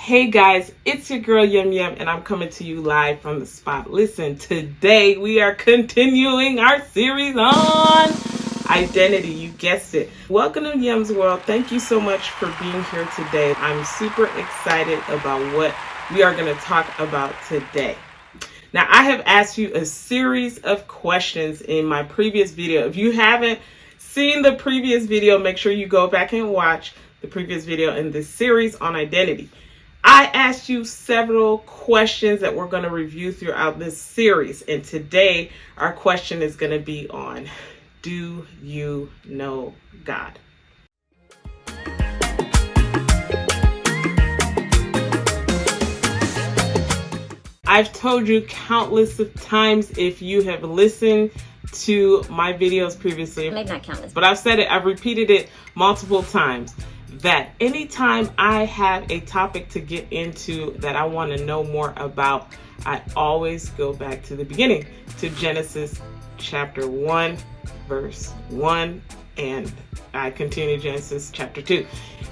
Hey guys, it's your girl Yem, and I'm coming to you live from the spot. Listen, today we are continuing our series on identity. You guessed it. Welcome to Yem's world. Thank you so much for being here today. I'm super excited about what we are going to talk about today. Now, I have asked you a series of questions in my previous video. If you haven't seen the previous video, make sure you go back and watch the previous video in this series on identity. I asked you several questions that we're going to review throughout this series. And today, our question is going to be on, do you know God? I've told you countless of times, if you have listened to my videos previously, maybe not countless, but I've said it, I've repeated it multiple times, that anytime I have a topic to get into that I want to know more about, I always go back to the beginning, to Genesis chapter 1, verse 1, and I continue Genesis chapter 2.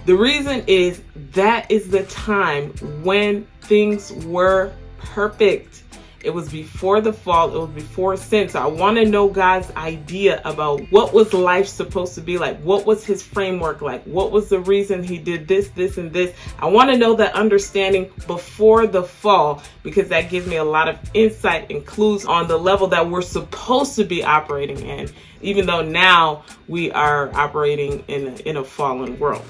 The reason is that is the time when things were perfect. It was before the fall. It was before sin. So I want to know God's idea about what was life supposed to be like. What was his framework like? What was the reason he did this, this, and this? I want to know that understanding before the fall, because that gives me a lot of insight and clues on the level that we're supposed to be operating in, even though now we are operating in a fallen world.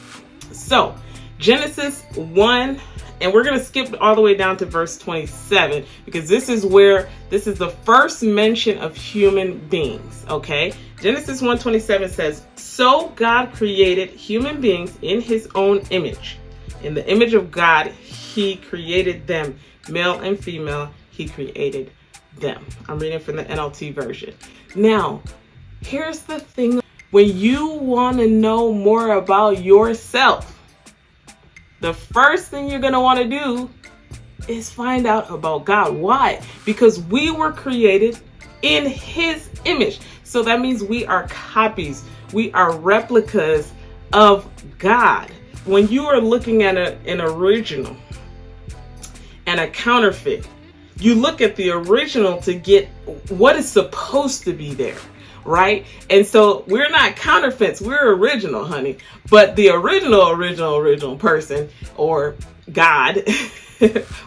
So Genesis 1, and we're going to skip all the way down to verse 27, because this is the first mention of human beings, okay? Genesis 1:27 says, "So God created human beings in his own image. In the image of God, he created them. Male and female, he created them." I'm reading from the NLT version. Now, here's the thing. When you want to know more about yourself, the first thing you're going to want to do is find out about God. Why? Because we were created in his image. So that means we are copies. We are replicas of God. When you are looking at an original and a counterfeit, you look at the original to get what is supposed to be there. Right? And so we're not counterfeits, we're original, honey. But the original person, or God,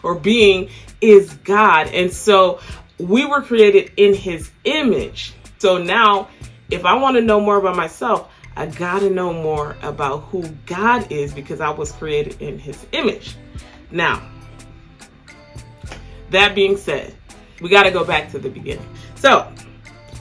or being, is God. And so we were created in his image. So now, if I want to know more about myself, I gotta know more about who God is, because I was created in his image. Now, that being said, we gotta go back to the beginning. So,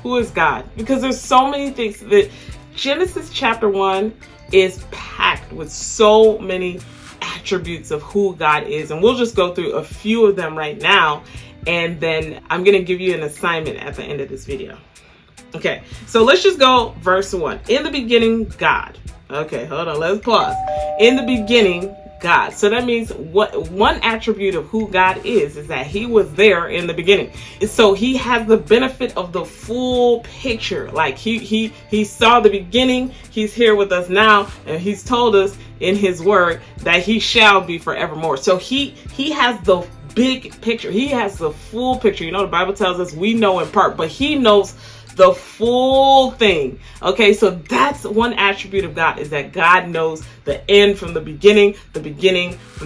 who is God? Because there's so many things that Genesis chapter 1 is packed with so many attributes of who God is. And we'll just go through a few of them right now. And then I'm going to give you an assignment at the end of this video. Okay, so let's just go verse 1. In the beginning, God. Okay, hold on. Let's pause. In the beginning, God. So that means what one attribute of who God is that he was there in the beginning. So he has the benefit of the full picture. Like he saw the beginning, he's here with us now, and he's told us in his word that he shall be forevermore. So he has the big picture. He has the full picture. You know, the Bible tells us we know in part, but he knows the full thing. Okay, so that's one attribute of God, is that God knows the end from the beginning from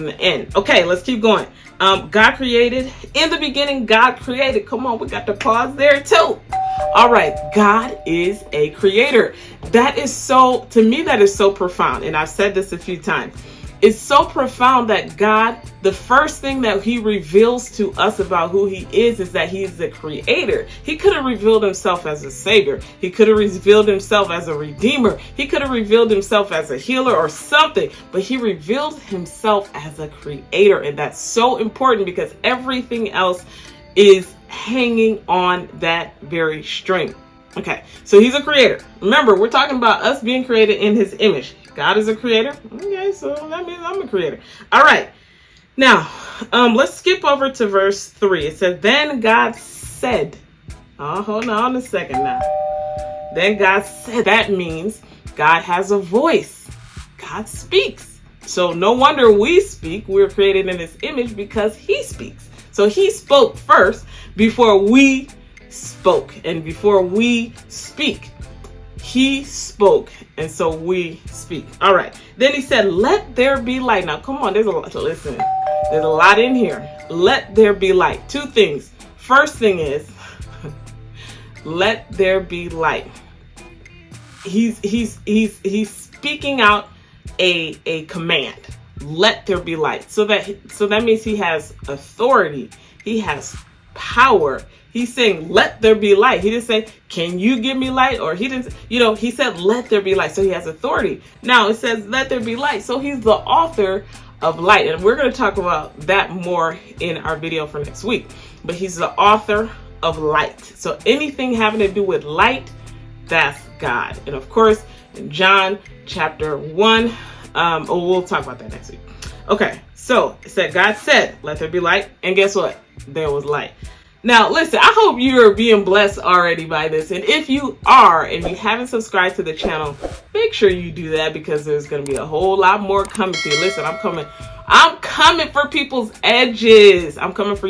the end. Okay, let's keep going. God created. In the beginning, God created. Come on, we got to pause there too. All right, God is a creator. That is so, to me, that is so profound. And I've said this a few times. It's so profound that God, the first thing that he reveals to us about who he is that he is the creator. He could have revealed himself as a savior. He could have revealed himself as a redeemer. He could have revealed himself as a healer or something, but he revealed himself as a creator. And that's so important, because everything else is hanging on that very string. Okay, so he's a creator. Remember, we're talking about us being created in his image. God is a creator. Okay, so that means I'm a creator. All right. Now, let's skip over to verse 3. It says, then God said, hold on a second now. Then God said, that means God has a voice. God speaks. So no wonder we speak. We're created in his image because he speaks. So he spoke first before we spoke. And before we speak, he spoke. And so we speak. All right. Then he said, let there be light. Now, come on. There's a lot to listen. There's a lot in here. Let there be light. Two things. First thing is, let there be light. He's speaking out a command. Let there be light. So that means he has authority. He has power. He's saying, let there be light. He didn't say, can you give me light? Or he didn't, he said, let there be light. So he has authority. Now it says, let there be light. So he's the author of light. And we're going to talk about that more in our video for next week. But he's the author of light. So anything having to do with light, that's God. And of course, in John chapter 1, we'll talk about that next week. Okay, so it said, God said, let there be light. And guess what? There was light. Now, listen, I hope you're being blessed already by this. And if you are, and you haven't subscribed to the channel, make sure you do that, because there's going to be a whole lot more coming to you. Listen, I'm coming for people's edges. I'm coming for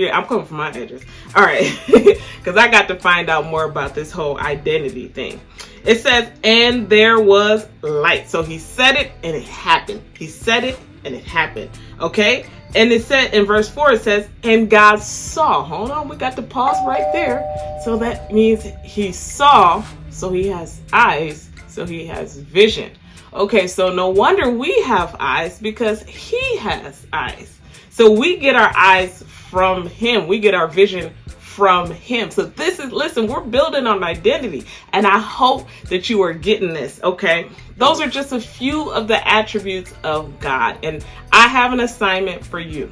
my edges. All right. Because I got to find out more about this whole identity thing. It says, and there was light. So he said it and it happened. He said it and it happened. Okay. And it said in verse 4, it says, and God saw. Hold on, we got to pause right there. So that means he saw, so he has eyes, so he has vision. Okay, so no wonder we have eyes, because he has eyes. So we get our eyes from him. We get our vision from him. So listen, we're building on identity, and I hope that you are getting this. Okay, those are just a few of the attributes of God, and I have an assignment for you.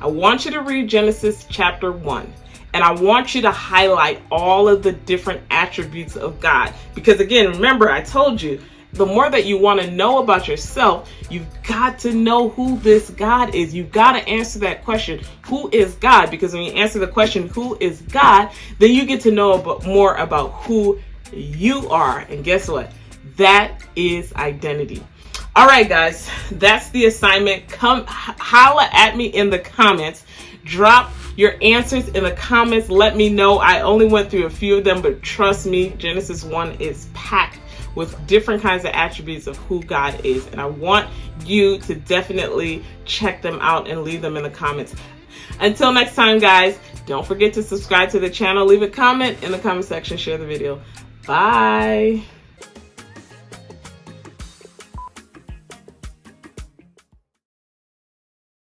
I want you to read Genesis chapter 1, and I want you to highlight all of the different attributes of God, because again, remember, I told you, the more that you want to know about yourself, you've got to know who this God is. You've got to answer that question, who is God? Because when you answer the question, who is God, then you get to know more about who you are. And guess what? That is identity. All right, guys, that's the assignment. Come holla at me in the comments. Drop your answers in the comments. Let me know. I only went through a few of them, but trust me, Genesis 1 is packed with different kinds of attributes of who God is. And I want you to definitely check them out and leave them in the comments. Until next time, guys, don't forget to subscribe to the channel. Leave a comment in the comment section. Share the video. Bye.